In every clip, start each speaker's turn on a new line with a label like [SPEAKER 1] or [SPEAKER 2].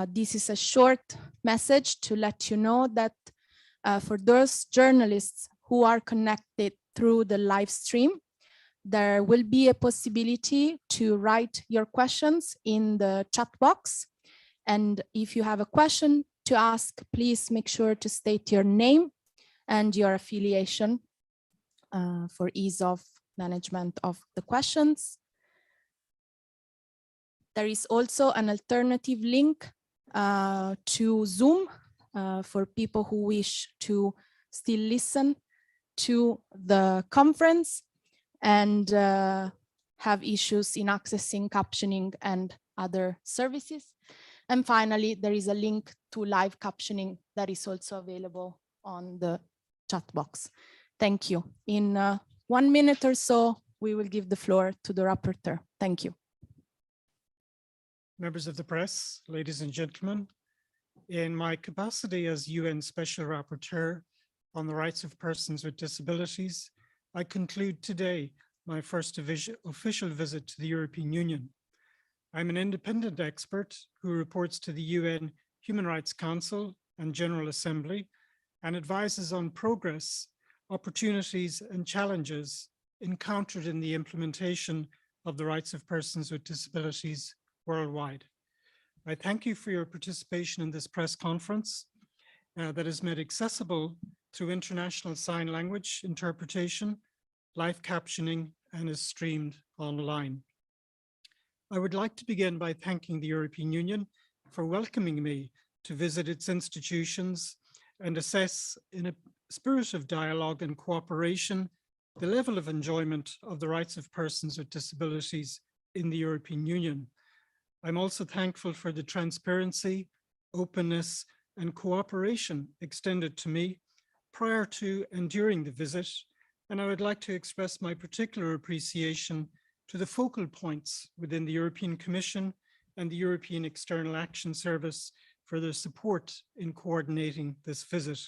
[SPEAKER 1] This is a short message to let you know that for those journalists who are connected through the live stream, there will be a possibility to write your questions in the chat box. And if you have a question to ask, please make sure to state your name and your affiliation for ease of management of the questions. There is also an alternative link to Zoom for people who wish to still listen to the conference and have issues in accessing captioning and other services. And finally, there is a link to live captioning that is also available on the chat box. Thank you. In 1 minute or so, we will give the floor to the rapporteur. Thank you.
[SPEAKER 2] Members of the press, ladies and gentlemen, in my capacity as UN Special Rapporteur on the rights of persons with disabilities, I conclude today my first official visit to the European Union. I'm an independent expert who reports to the UN Human Rights Council and General Assembly and advises on progress, opportunities, and challenges encountered in the implementation of the rights of persons with disabilities worldwide. I thank you for your participation in this press conference that is made accessible through international sign language interpretation, live captioning, and is streamed online. I would like to begin by thanking the European Union for welcoming me to visit its institutions and assess in a spirit of dialogue and cooperation the level of enjoyment of the rights of persons with disabilities in the European Union. I'm also thankful for the transparency, openness, and cooperation extended to me prior to and during the visit, and I would like to express my particular appreciation to the focal points within the European Commission and the European External Action Service for their support in coordinating this visit.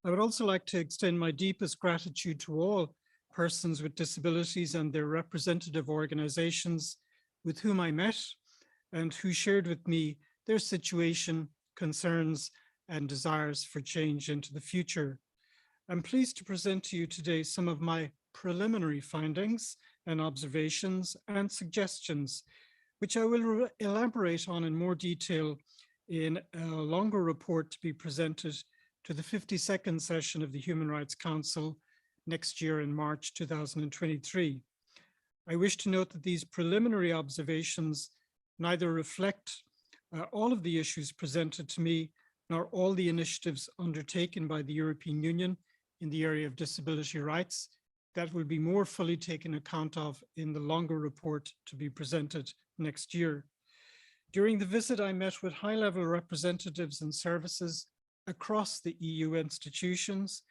[SPEAKER 2] I would also like to extend my deepest gratitude to all persons with disabilities and their representative organizations with whom I met and who shared with me their situation, concerns, and desires for change into the future. I'm pleased to present to you today some of my preliminary findings and observations and suggestions, which I will elaborate on in more detail in a longer report to be presented to the 52nd session of the Human Rights Council next year in March 2023. I wish to note that these preliminary observations neither reflect all of the issues presented to me, nor all the initiatives undertaken by the European Union in the area of disability rights that will be more fully taken account of in the longer report to be presented next year. During the visit, I met with high-level representatives and services across the EU institutions,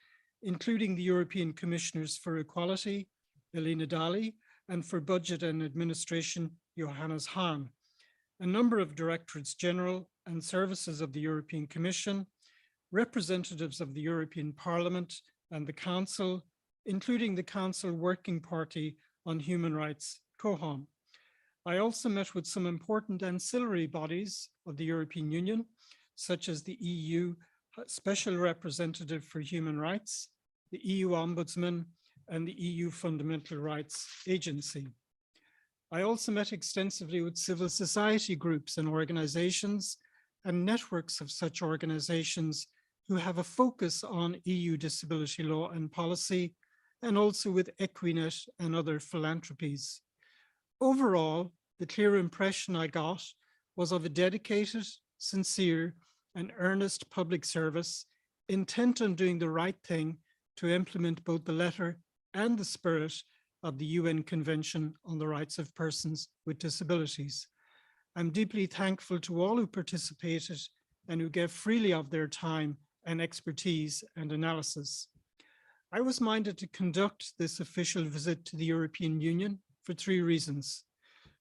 [SPEAKER 2] including the European Commissioners for Equality, Elena Dali, and for Budget and Administration, Johannes Hahn, a number of Directorates General and services of the European Commission, representatives of the European Parliament and the Council, including the Council Working Party on Human Rights, COHOM. I also met with some important ancillary bodies of the European Union, such as the EU Special Representative for Human Rights, the EU Ombudsman, and the EU Fundamental Rights Agency. I also met extensively with civil society groups and organizations and networks of such organizations who have a focus on EU disability law and policy, and also with Equinet and other philanthropies. Overall, the clear impression I got was of a dedicated, sincere, and earnest public service intent on doing the right thing to implement both the letter and the spirit of the UN Convention on the Rights of Persons with Disabilities. I'm deeply thankful to all who participated and who gave freely of their time and expertise and analysis. I was minded to conduct this official visit to the European Union for 3 reasons.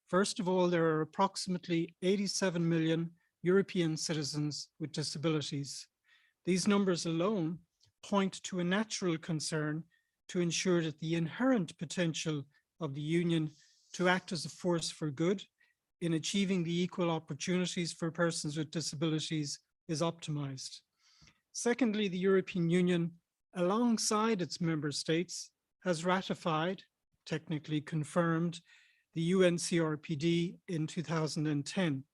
[SPEAKER 2] First of all, there are approximately 87 million European citizens with disabilities. These numbers alone point to a natural concern to ensure that the inherent potential of the Union to act as a force for good in achieving the equal opportunities for persons with disabilities is optimized. Secondly, the European Union, alongside its member states, has ratified, technically confirmed, the UN CRPD in 2010.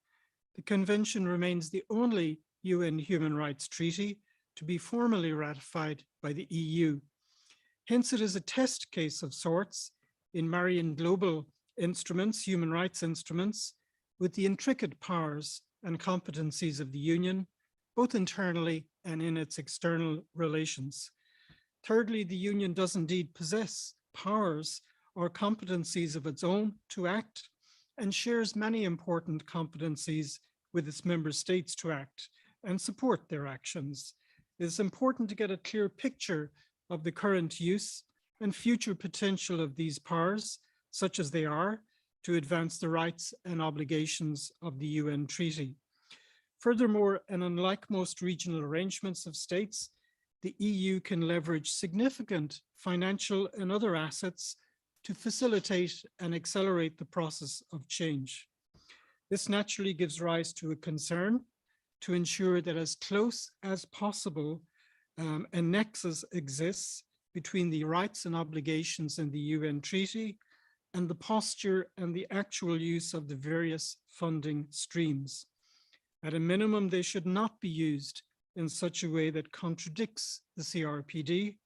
[SPEAKER 2] The convention remains the only UN human rights treaty to be formally ratified by the EU. Hence, it is a test case of sorts in marrying global instruments, human rights instruments, with the intricate powers and competencies of the Union, both internally and in its external relations. Thirdly, the Union does indeed possess powers or competencies of its own to act and shares many important competencies with its member states to act and support their actions. It is important to get a clear picture of the current use and future potential of these powers, such as they are, to advance the rights and obligations of the UN Treaty. Furthermore, and unlike most regional arrangements of states, the EU can leverage significant financial and other assets to facilitate and accelerate the process of change. This naturally gives rise to a concern to ensure that as close as possible a nexus exists between the rights and obligations in the UN Treaty and the posture and the actual use of the various funding streams. At a minimum, they should not be used in such a way that contradicts the CRPD,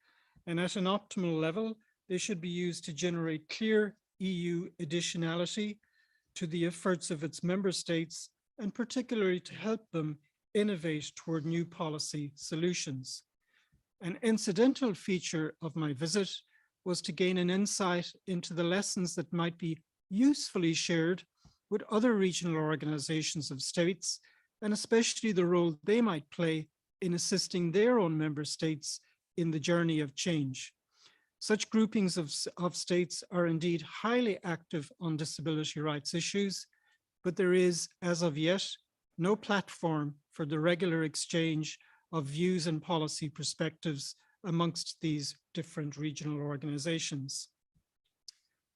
[SPEAKER 2] and at an optimal level, they should be used to generate clear EU additionality to the efforts of its member states, and particularly to help them innovate toward new policy solutions. An incidental feature of my visit was to gain an insight into the lessons that might be usefully shared with other regional organizations of states, and especially the role they might play in assisting their own member states in the journey of change. Such groupings of states are indeed highly active on disability rights issues, but there is, as of yet, no platform for the regular exchange of views and policy perspectives amongst these different regional organizations.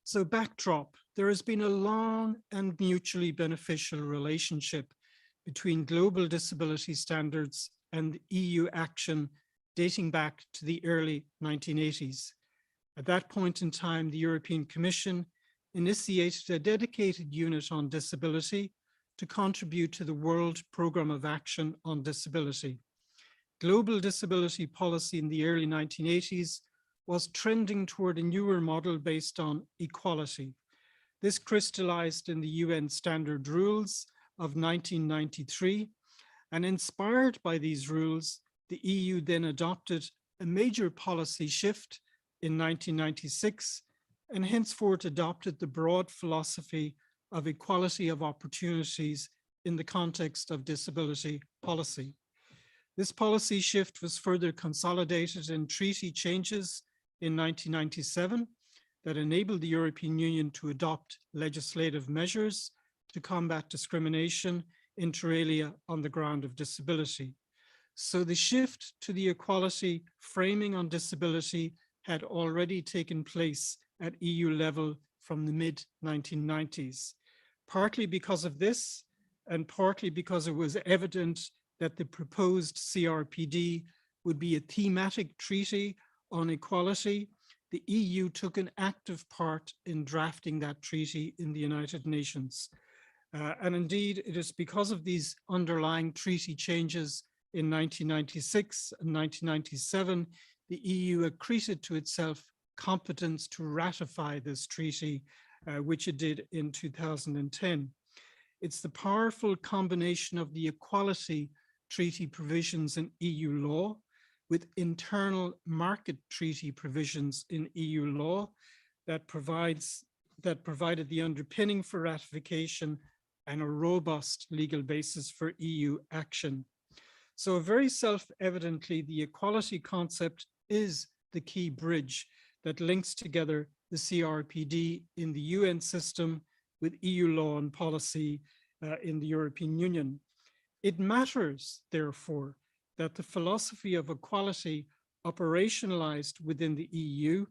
[SPEAKER 2] So backdrop, there has been a long and mutually beneficial relationship between global disability standards and EU action dating back to the early 1980s. At that point in time, the European Commission initiated a dedicated unit on disability to contribute to the World Programme of Action on Disability. Global disability policy in the early 1980s was trending toward a newer model based on equality. This crystallized in the UN Standard Rules of 1993, and inspired by these rules, the EU then adopted a major policy shift in 1996, and henceforth adopted the broad philosophy of equality of opportunities in the context of disability policy. This policy shift was further consolidated in treaty changes in 1997 that enabled the European Union to adopt legislative measures to combat discrimination inter alia on the ground of disability. So the shift to the equality framing on disability had already taken place at EU level from the mid-1990s. Partly because of this, and partly because it was evident that the proposed CRPD would be a thematic treaty on equality, the EU took an active part in drafting that treaty in the United Nations. And indeed, it is because of these underlying treaty changes in 1996 and 1997, the EU accreted to itself competence to ratify this treaty, which it did in 2010. It's the powerful combination of the equality treaty provisions in EU law with internal market treaty provisions in EU law that provided the underpinning for ratification and a robust legal basis for EU action. So very self-evidently, the equality concept is the key bridge that links together the CRPD in the UN system with EU law and policy in the European Union. It matters, therefore, that the philosophy of equality operationalized within the EU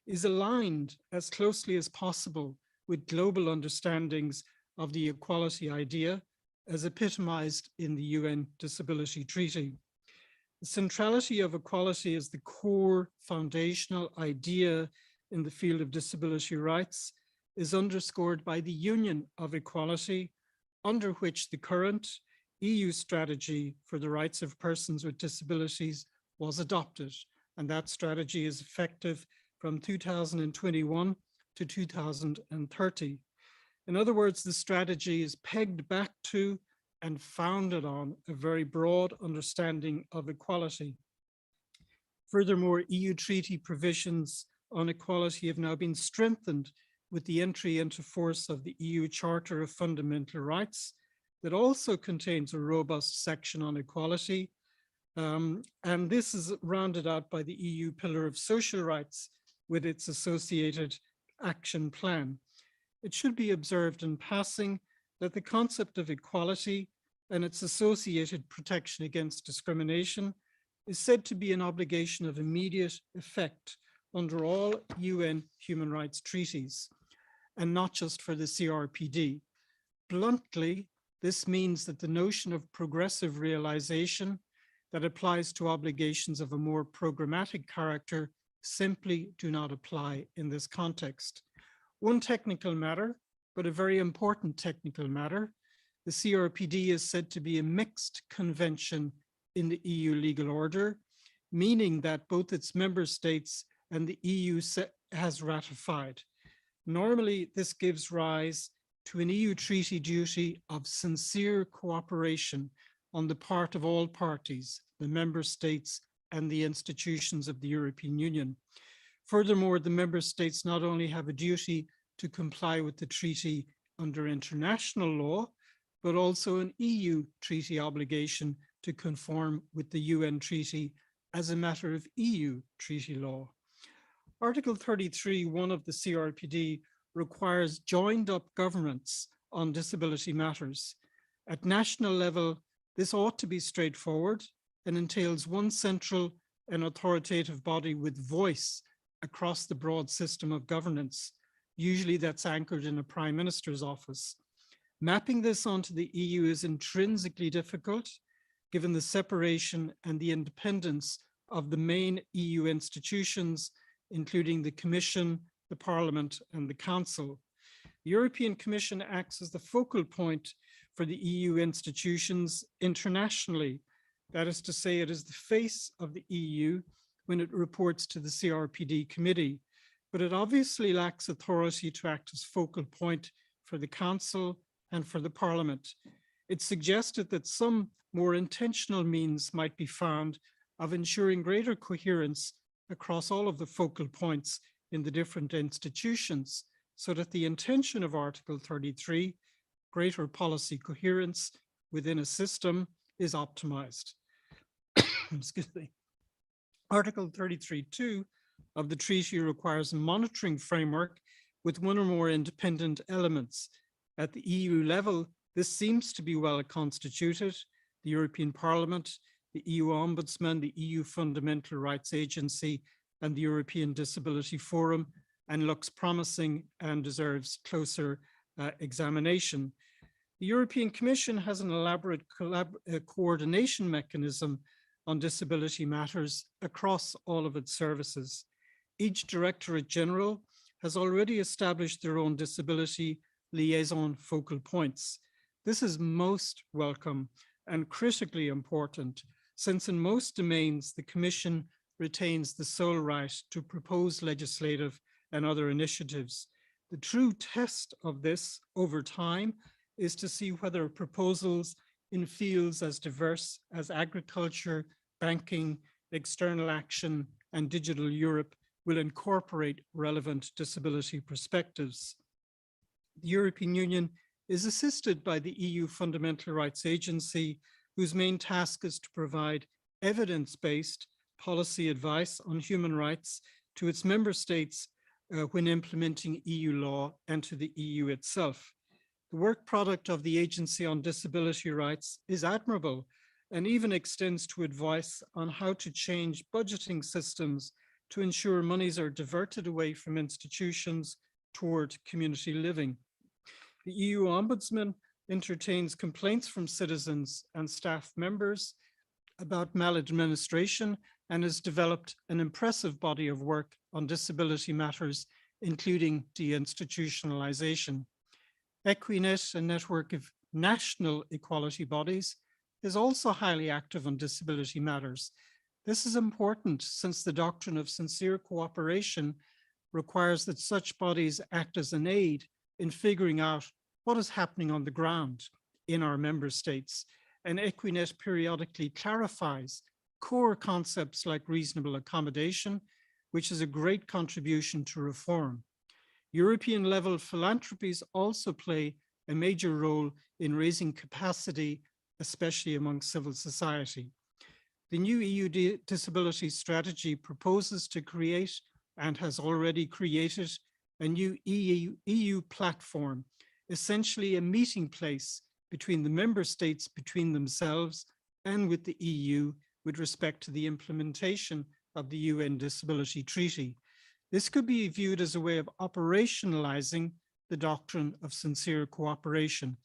[SPEAKER 2] is aligned as closely as possible with global understandings of the equality idea as epitomized in the UN Disability Treaty. The centrality of equality as the core foundational idea in the field of disability rights is underscored by the union of equality, under which the current EU strategy for the rights of persons with disabilities was adopted. And that strategy is effective from 2021 to 2030. In other words, the strategy is pegged back to and founded on a very broad understanding of equality. Furthermore, EU treaty provisions on equality have now been strengthened with the entry into force of the EU Charter of Fundamental Rights that also contains a robust section on equality. And this is rounded out by the EU Pillar of Social Rights with its associated action plan. It should be observed in passing that the concept of equality and its associated protection against discrimination is said to be an obligation of immediate effect under all UN human rights treaties, and not just for the CRPD. Bluntly, this means that the notion of progressive realization that applies to obligations of a more programmatic character simply do not apply in this context. One technical matter, but a very important technical matter, the CRPD is said to be a mixed convention in the EU legal order, meaning that both its member states and the EU has ratified. Normally, this gives rise to an EU treaty duty of sincere cooperation on the part of all parties, the member states and the institutions of the European Union. Furthermore, the member states not only have a duty to comply with the treaty under international law, but also an EU treaty obligation to conform with the UN treaty as a matter of EU treaty law. Article 33(1) of the CRPD requires joined up governance on disability matters. At national level, this ought to be straightforward and entails one central and authoritative body with voice across the broad system of governance. Usually that's anchored in a prime minister's office. Mapping this onto the EU is intrinsically difficult, given the separation and the independence of the main EU institutions, including the Commission, the Parliament, and the Council. The European Commission acts as the focal point for the EU institutions internationally. That is to say, it is the face of the EU when it reports to the CRPD committee, but it obviously lacks authority to act as focal point for the Council and for the Parliament. It suggested that some more intentional means might be found of ensuring greater coherence across all of the focal points in the different institutions, so that the intention of Article 33, greater policy coherence within a system, is optimized. Excuse me. Article 33(2) of the treaty requires a monitoring framework with one or more independent elements. At the EU level, this seems to be well constituted. The European Parliament, the EU Ombudsman, the EU Fundamental Rights Agency, and the European Disability Forum, and looks promising and deserves closer examination. The European Commission has an elaborate coordination mechanism on disability matters across all of its services. Each Directorate General has already established their own disability liaison focal points. This is most welcome and critically important, since in most domains, the Commission retains the sole right to propose legislative and other initiatives. The true test of this over time is to see whether proposals in fields as diverse as agriculture, banking, external action, and digital Europe will incorporate relevant disability perspectives. The European Union is assisted by the EU Fundamental Rights Agency, whose main task is to provide evidence-based policy advice on human rights to its member states when implementing EU law and to the EU itself. The work product of the Agency on Disability Rights is admirable and even extends to advice on how to change budgeting systems to ensure monies are diverted away from institutions toward community living. The EU Ombudsman entertains complaints from citizens and staff members about maladministration and has developed an impressive body of work on disability matters, including deinstitutionalization. Equinet, a network of national equality bodies, is also highly active on disability matters. This is important since the doctrine of sincere cooperation requires that such bodies act as an aid in figuring out what is happening on the ground in our member states. And Equinet periodically clarifies core concepts like reasonable accommodation, which is a great contribution to reform. European level philanthropies also play a major role in raising capacity, especially among civil society. The new EU disability strategy proposes to create and has already created a new EU platform, essentially a meeting place between the member states, between themselves and with the EU with respect to the implementation of the UN Disability Treaty. This could be viewed as a way of operationalizing the doctrine of sincere cooperation.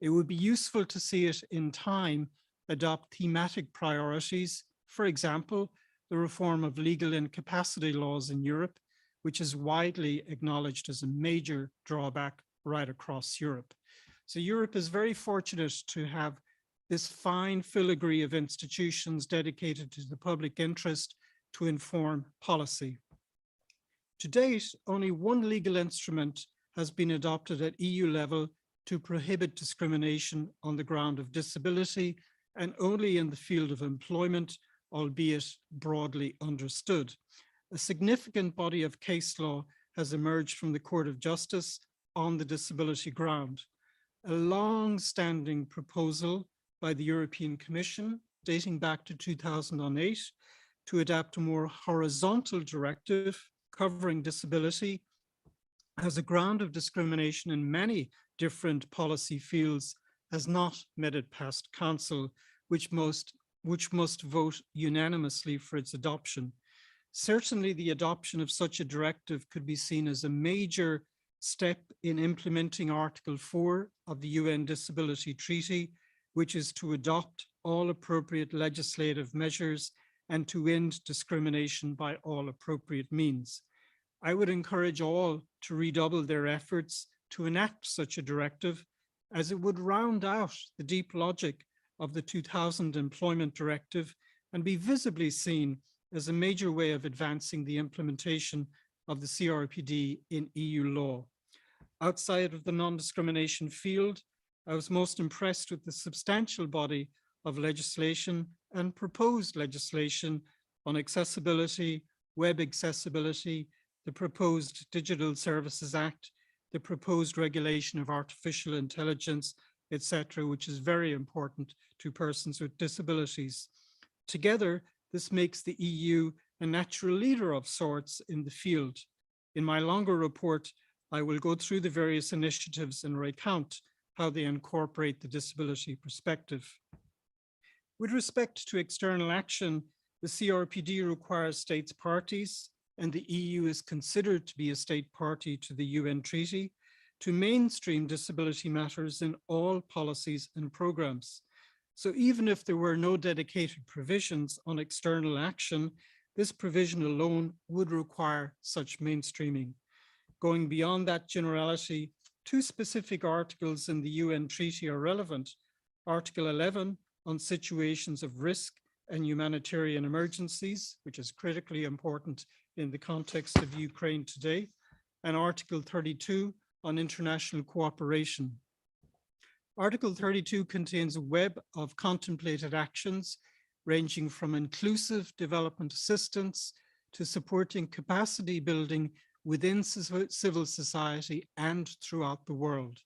[SPEAKER 2] It would be useful to see it in time adopt thematic priorities, for example, the reform of legal incapacity laws in Europe, which is widely acknowledged as a major drawback right across Europe. So Europe is very fortunate to have this fine filigree of institutions dedicated to the public interest to inform policy. To date, only one legal instrument has been adopted at EU level to prohibit discrimination on the ground of disability, and only in the field of employment, albeit broadly understood. A significant body of case law has emerged from the Court of Justice on the disability ground. A long-standing proposal by the European Commission, dating back to 2008, to adapt a more horizontal directive covering disability as a ground of discrimination in many different policy fields has not made it past Council, which must vote unanimously for its adoption. Certainly, the adoption of such a directive could be seen as a major step in implementing Article 4 of the UN Disability Treaty, which is to adopt all appropriate legislative measures and to end discrimination by all appropriate means. I would encourage all to redouble their efforts to enact such a directive, as it would round out the deep logic of the 2000 Employment Directive and be visibly seen as a major way of advancing the implementation of the CRPD in EU law. Outside of the non-discrimination field, I was most impressed with the substantial body of legislation and proposed legislation on accessibility, web accessibility, the proposed Digital Services Act, the proposed regulation of artificial intelligence, etc., which is very important to persons with disabilities. Together, this makes the EU a natural leader of sorts in the field. In my longer report, I will go through the various initiatives and recount how they incorporate the disability perspective. With respect to external action, the CRPD requires states parties, and the EU is considered to be a state party to the UN Treaty, to mainstream disability matters in all policies and programs. So even if there were no dedicated provisions on external action, this provision alone would require such mainstreaming. Going beyond that generality, two specific articles in the UN Treaty are relevant. Article 11 on situations of risk and humanitarian emergencies, which is critically important in the context of Ukraine today, and Article 32 on international cooperation. Article 32 contains a web of contemplated actions ranging from inclusive development assistance to supporting capacity building within civil society and throughout the world.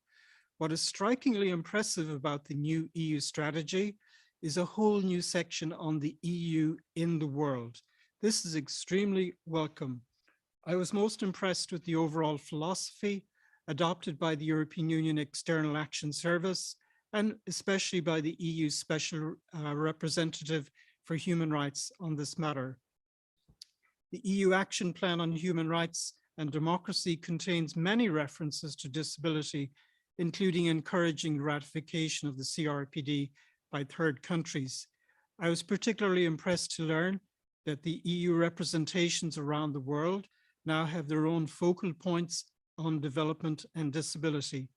[SPEAKER 2] What is strikingly impressive about the new EU strategy is a whole new section on the EU in the world. This is extremely welcome. I was most impressed with the overall philosophy adopted by the European Union External Action Service, and especially by the EU Special Representative for Human Rights on this matter. The EU Action Plan on Human Rights and Democracy contains many references to disability, including encouraging ratification of the CRPD by third countries. I was particularly impressed to learn that the EU representations around the world now have their own focal points on development and disability.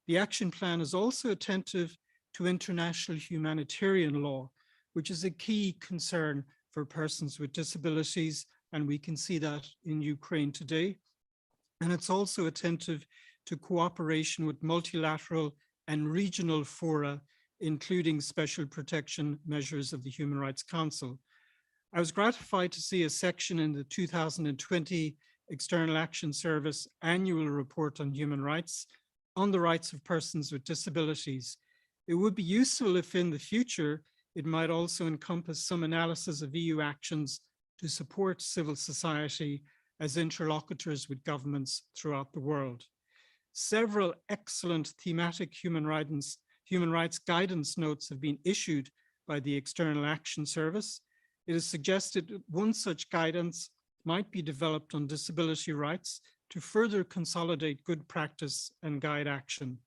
[SPEAKER 2] The action plan is also attentive to international humanitarian law, which is a key concern for persons with disabilities, and we can see that in Ukraine today. And it's also attentive to cooperation with multilateral and regional fora, including special protection measures of the Human Rights Council. I was gratified to see a section in the 2020 External Action Service annual report on human rights on the rights of persons with disabilities. It would be useful if in the future it might also encompass some analysis of EU actions to support civil society as interlocutors with governments throughout the world. Several excellent thematic human rights guidance notes have been issued by the External Action Service. It is suggested that one such guidance might be developed on disability rights to further consolidate good practice and guide action.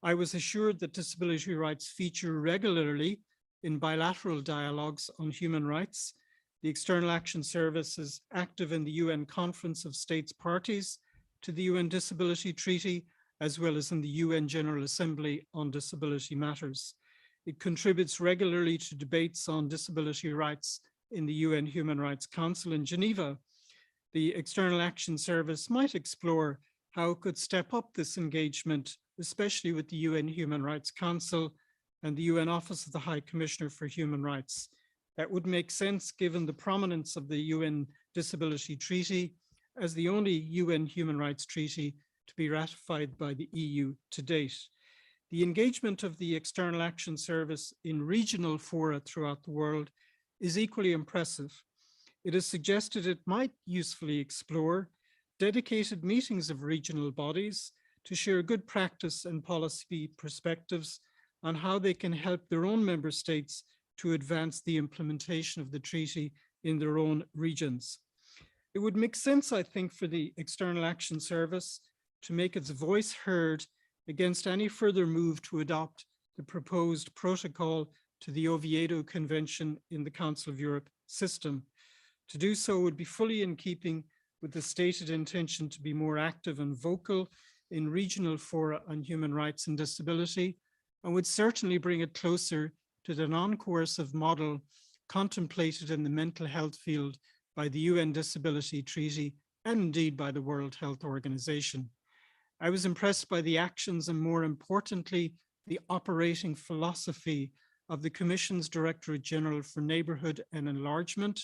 [SPEAKER 2] I was assured that disability rights feature regularly in bilateral dialogues on human rights. The External Action Service is active in the UN Conference of States Parties to the UN Disability Treaty, as well as in the UN General Assembly on disability matters. It contributes regularly to debates on disability rights in the UN Human Rights Council in Geneva. The External Action Service might explore how it could step up this engagement, especially with the UN Human Rights Council and the UN Office of the High Commissioner for Human Rights. That would make sense given the prominence of the UN Disability Treaty as the only UN human rights treaty to be ratified by the EU to date. The engagement of the External Action Service in regional fora throughout the world is equally impressive. It is suggested it might usefully explore dedicated meetings of regional bodies to share good practice and policy perspectives on how they can help their own member states to advance the implementation of the treaty in their own regions. It would make sense, I think, for the External Action Service to make its voice heard against any further move to adopt the proposed protocol to the Oviedo Convention in the Council of Europe system. To do so would be fully in keeping with the stated intention to be more active and vocal in regional fora on human rights and disability, and would certainly bring it closer to the non-coercive model contemplated in the mental health field by the UN Disability Treaty and indeed by the World Health Organization. I was impressed by the actions and, more importantly, the operating philosophy of the Commission's Directorate General for Neighbourhood and Enlargement,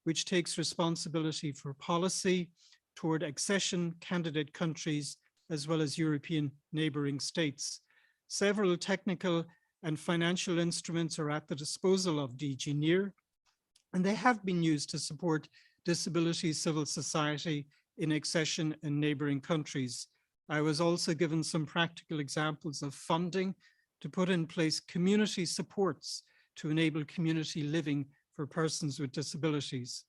[SPEAKER 2] which takes responsibility for policy toward accession candidate countries as well as European neighbouring states. Several technical and financial instruments are at the disposal of DG NEAR, and they have been used to support disability civil society in accession and neighbouring countries. I was also given some practical examples of funding to put in place community supports to enable community living for persons with disabilities.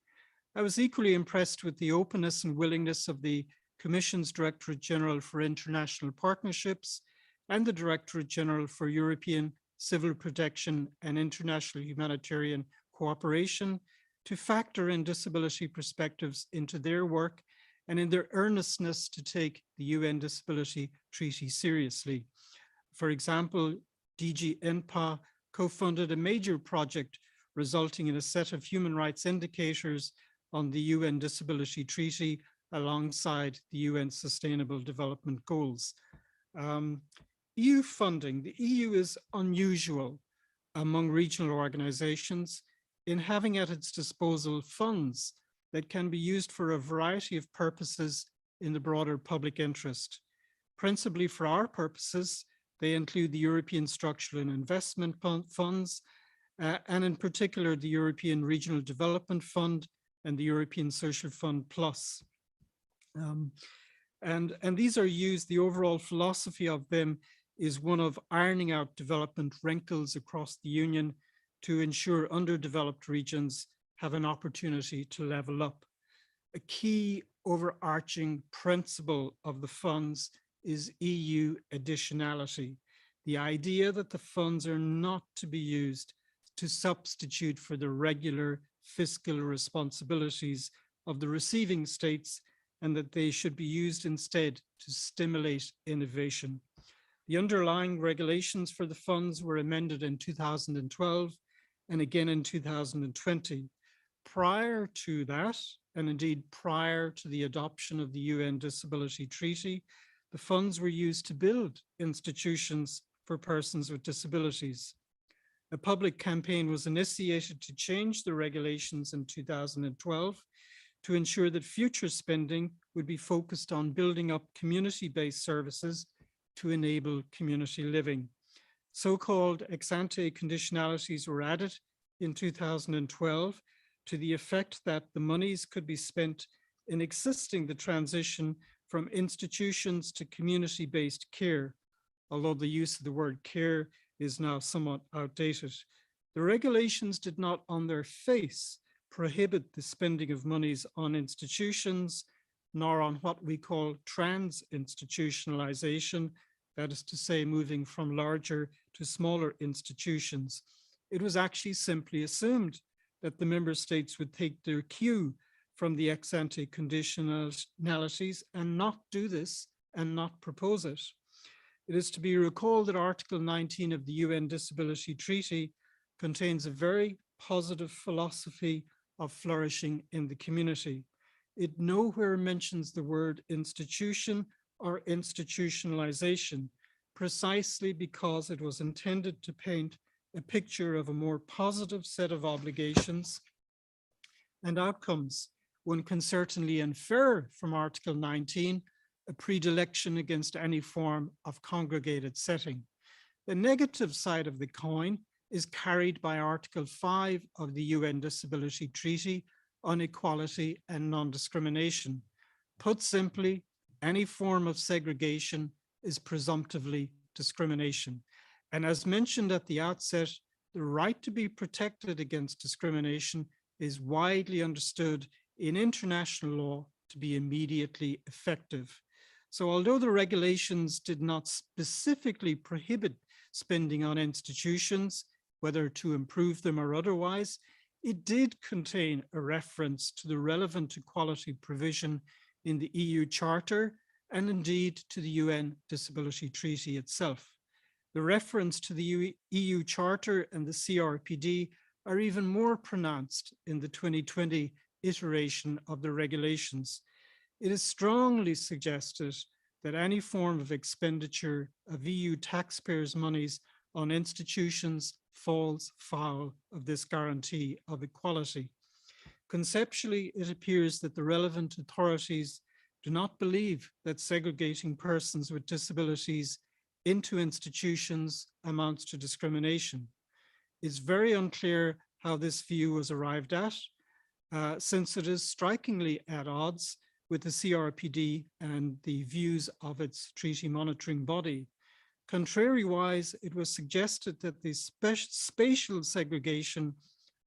[SPEAKER 2] I was equally impressed with the openness and willingness of the Commission's Directorate General for International Partnerships and the Directorate General for European Civil Protection and International Humanitarian Cooperation to factor in disability perspectives into their work and in their earnestness to take the UN Disability Treaty seriously. For example, DG ENPA co-funded a major project resulting in a set of human rights indicators on the UN Disability Treaty alongside the UN Sustainable Development Goals. EU funding. The EU is unusual among regional organizations in having at its disposal funds that can be used for a variety of purposes in the broader public interest. Principally for our purposes, they include the European Structural and Investment Funds, and in particular, the European Regional Development Fund and the European Social Fund Plus. And these are used, the overall philosophy of them is one of ironing out development wrinkles across the Union to ensure underdeveloped regions have an opportunity to level up. A key overarching principle of the funds is EU additionality, the idea that the funds are not to be used to substitute for the regular fiscal responsibilities of the receiving states, and that they should be used instead to stimulate innovation. The underlying regulations for the funds were amended in 2012 and again in 2020. Prior to that, and indeed prior to the adoption of the UN Disability Treaty, the funds were used to build institutions for persons with disabilities. A public campaign was initiated to change the regulations in 2012 to ensure that future spending would be focused on building up community-based services to enable community living. So-called ex-ante conditionalities were added in 2012 to the effect that the monies could be spent in assisting the transition from institutions to community-based care, although the use of the word care is now somewhat outdated. The regulations did not on their face prohibit the spending of monies on institutions, nor on what we call trans-institutionalization, that is to say, moving from larger to smaller institutions. It was actually simply assumed that the member states would take their cue from the ex-ante conditionalities and not do this and not propose it. It is to be recalled that Article 19 of the UN Disability Treaty contains a very positive philosophy of flourishing in the community. It nowhere mentions the word institution or institutionalization, precisely because it was intended to paint a picture of a more positive set of obligations and outcomes. One can certainly infer from Article 19 a predilection against any form of congregated setting. The negative side of the coin is carried by Article 5 of the UN Disability Treaty on equality and non-discrimination. Put simply, any form of segregation is presumptively discrimination. And as mentioned at the outset, the right to be protected against discrimination is widely understood in international law to be immediately effective. So although the regulations did not specifically prohibit spending on institutions, whether to improve them or otherwise, it did contain a reference to the relevant equality provision in the EU Charter and indeed to the UN Disability Treaty itself. The reference to the EU Charter and the CRPD are even more pronounced in the 2020 iteration of the regulations. It is strongly suggested that any form of expenditure of EU taxpayers' monies on institutions falls foul of this guarantee of equality. Conceptually, it appears that the relevant authorities do not believe that segregating persons with disabilities into institutions amounts to discrimination. It's very unclear how this view was arrived at, since it is strikingly at odds with the CRPD and the views of its treaty monitoring body. Contrariwise, it was suggested that the spatial segregation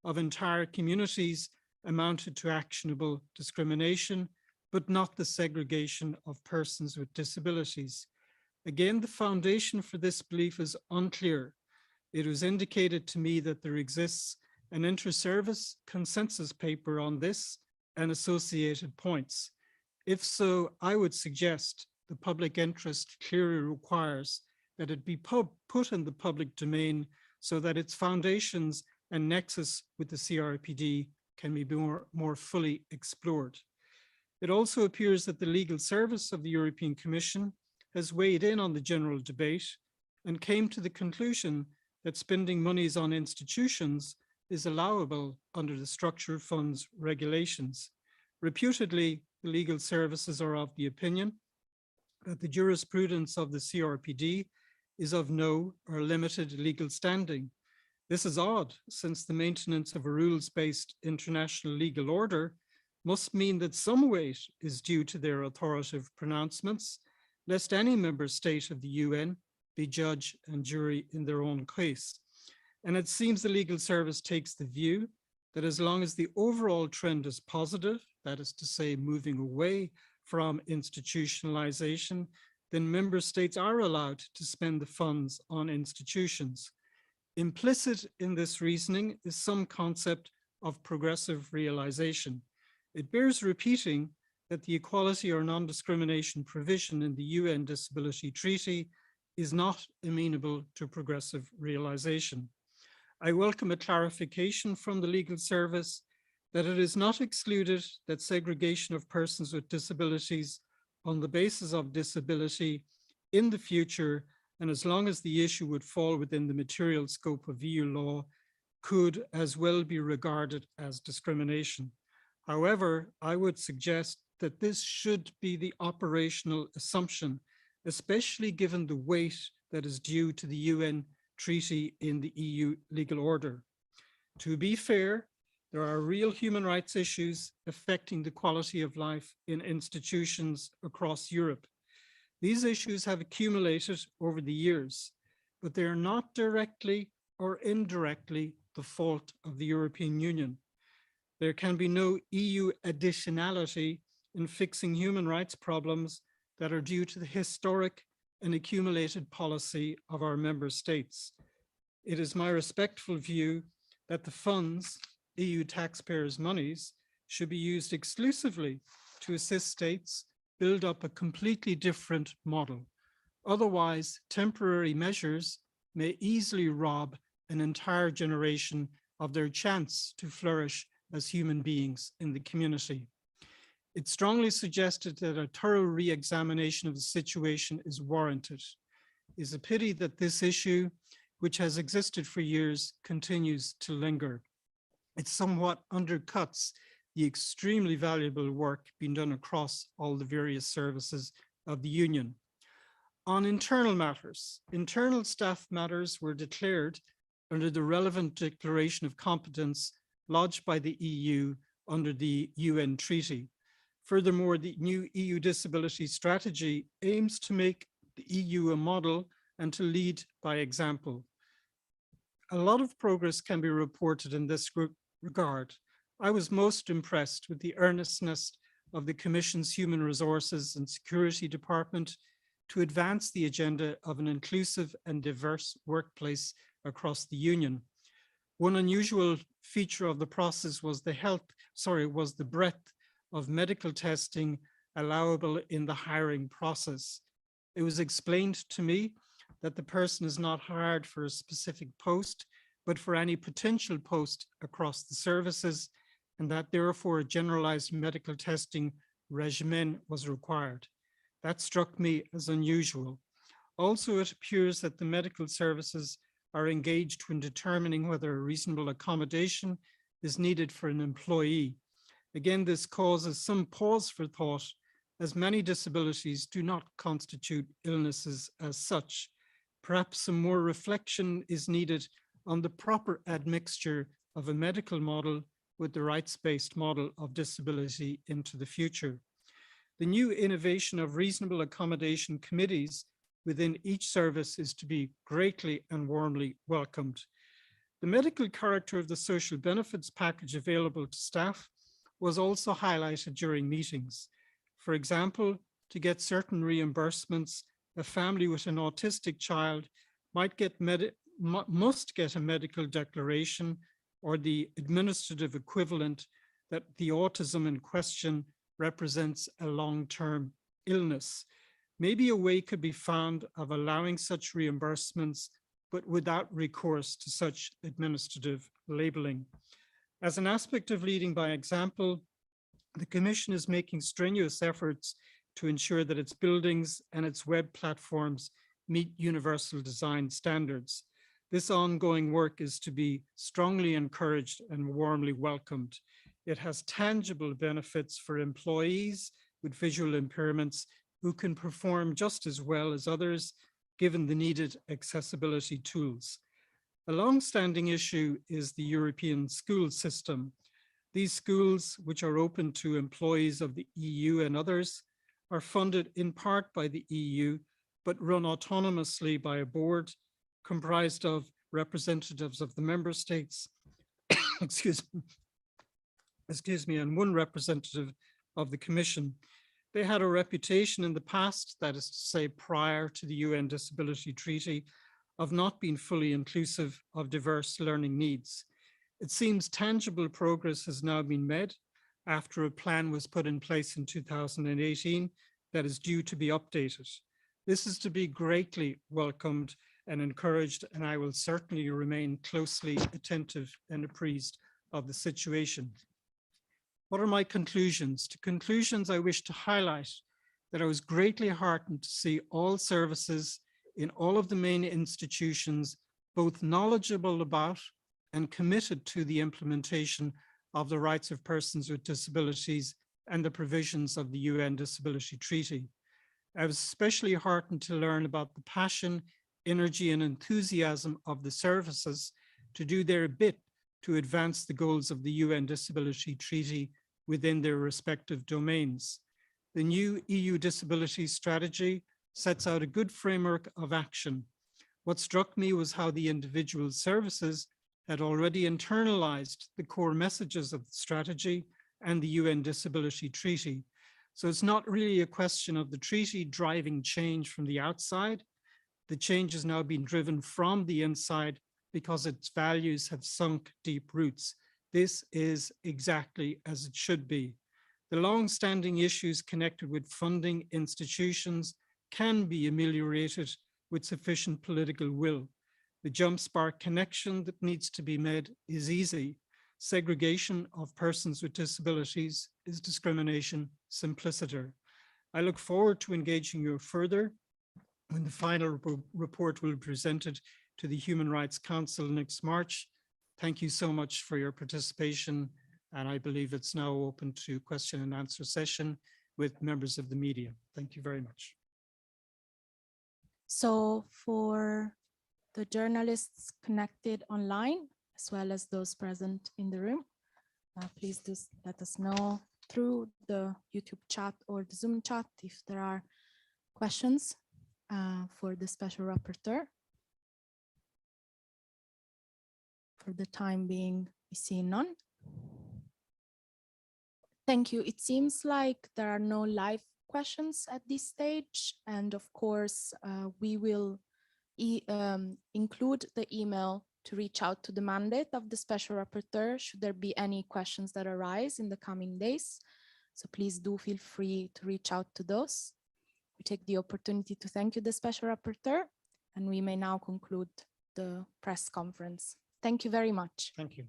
[SPEAKER 2] of entire communities amounted to actionable discrimination, but not the segregation of persons with disabilities. Again, the foundation for this belief is unclear. It was indicated to me that there exists an inter-service consensus paper on this and associated points. If so, I would suggest the public interest clearly requires that it be put in the public domain so that its foundations and nexus with the CRPD can be more fully explored. It also appears that the legal service of the European Commission has weighed in on the general debate and came to the conclusion that spending monies on institutions is allowable under the structural funds regulations. Reputedly, the legal services are of the opinion that the jurisprudence of the CRPD is of no or limited legal standing. This is odd, since the maintenance of a rules-based international legal order must mean that some weight is due to their authoritative pronouncements, lest any member state of the UN be judge and jury in their own case. And it seems the legal service takes the view that as long as the overall trend is positive, that is to say, moving away from institutionalization, then member states are allowed to spend the funds on institutions. Implicit in this reasoning is some concept of progressive realization. It bears repeating that the equality or non-discrimination provision in the UN Disability Treaty is not amenable to progressive realization. I welcome a clarification from the legal service that it is not excluded that segregation of persons with disabilities on the basis of disability in the future, and as long as the issue would fall within the material scope of EU law, could as well be regarded as discrimination. However, I would suggest that this should be the operational assumption, especially given the weight that is due to the UN treaty in the EU legal order. To be fair, there are real human rights issues affecting the quality of life in institutions across Europe. These issues have accumulated over the years, but they are not directly or indirectly the fault of the European Union. There can be no EU additionality in fixing human rights problems that are due to the historic and accumulated policy of our member states. It is my respectful view that the funds, EU taxpayers' monies, should be used exclusively to assist states build up a completely different model. Otherwise, temporary measures may easily rob an entire generation of their chance to flourish as human beings in the community. It strongly suggested that a thorough re-examination of the situation is warranted. It is a pity that this issue, which has existed for years, continues to linger. It somewhat undercuts the extremely valuable work being done across all the various services of the Union. On internal matters, internal staff matters were declared under the relevant declaration of competence lodged by the EU under the UN Treaty. Furthermore, the new EU disability strategy aims to make the EU a model and to lead by example. A lot of progress can be reported in this regard. I was most impressed with the earnestness of the Commission's Human Resources and Security Department to advance the agenda of an inclusive and diverse workplace across the Union. One unusual feature of the process was the breadth of medical testing allowable in the hiring process. It was explained to me that the person is not hired for a specific post, but for any potential post across the services, and that therefore a generalized medical testing regimen was required. That struck me as unusual. Also, it appears that the medical services are engaged when determining whether a reasonable accommodation is needed for an employee. Again, this causes some pause for thought, as many disabilities do not constitute illnesses as such. Perhaps some more reflection is needed on the proper admixture of a medical model with the rights-based model of disability into the future. The new innovation of reasonable accommodation committees within each service is to be greatly and warmly welcomed. The medical character of the social benefits package available to staff was also highlighted during meetings. For example, to get certain reimbursements, a family with an autistic child must get a medical declaration or the administrative equivalent that the autism in question represents a long-term illness. Maybe a way could be found of allowing such reimbursements, but without recourse to such administrative labeling. As an aspect of leading by example, the Commission is making strenuous efforts to ensure that its buildings and its web platforms meet universal design standards. This ongoing work is to be strongly encouraged and warmly welcomed. It has tangible benefits for employees with visual impairments who can perform just as well as others, given the needed accessibility tools. A long-standing issue is the European school system. These schools, which are open to employees of the EU and others, are funded in part by the EU, but run autonomously by a board comprised of representatives of the member states, excuse me, and one representative of the Commission. They had a reputation in the past, that is to say, prior to the UN Disability Treaty, of not being fully inclusive of diverse learning needs. It seems tangible progress has now been made after a plan was put in place in 2018 that is due to be updated. This is to be greatly welcomed and encouraged, and I will certainly remain closely attentive and apprised of the situation. What are my conclusions? To conclusions, I wish to highlight that I was greatly heartened to see all services in all of the main institutions both knowledgeable about and committed to the implementation of the rights of persons with disabilities and the provisions of the UN Disability Treaty. I was especially heartened to learn about the passion, energy, and enthusiasm of the services to do their bit to advance the goals of the UN Disability Treaty within their respective domains. The new EU Disability Strategy sets out a good framework of action. What struck me was how the individual services had already internalized the core messages of the strategy and the UN Disability Treaty. So it's not really a question of the treaty driving change from the outside. The change is now being driven from the inside because its values have sunk deep roots. This is exactly as it should be. The long-standing issues connected with funding institutions can be ameliorated with sufficient political will. The jump spark connection that needs to be made is easy. Segregation of persons with disabilities is discrimination simpliciter. I look forward to engaging you further when the final report will be presented to the Human Rights Council next March. Thank you so much for your participation, and I believe it's now open to question and answer session with members of the media. Thank you very much.
[SPEAKER 1] So for the journalists connected online, as well as those present in the room, please just let us know through the YouTube chat or the Zoom chat if there are questions for the special rapporteur. For the time being, we see none. Thank you. It seems like there are no live questions at this stage. And of course, we will include the email to reach out to the mandate of the special rapporteur should there be any questions that arise in the coming days. So please do feel free to reach out to those. We take the opportunity to thank you, the special rapporteur, and we may now conclude the press conference. Thank you very much.
[SPEAKER 2] Thank you.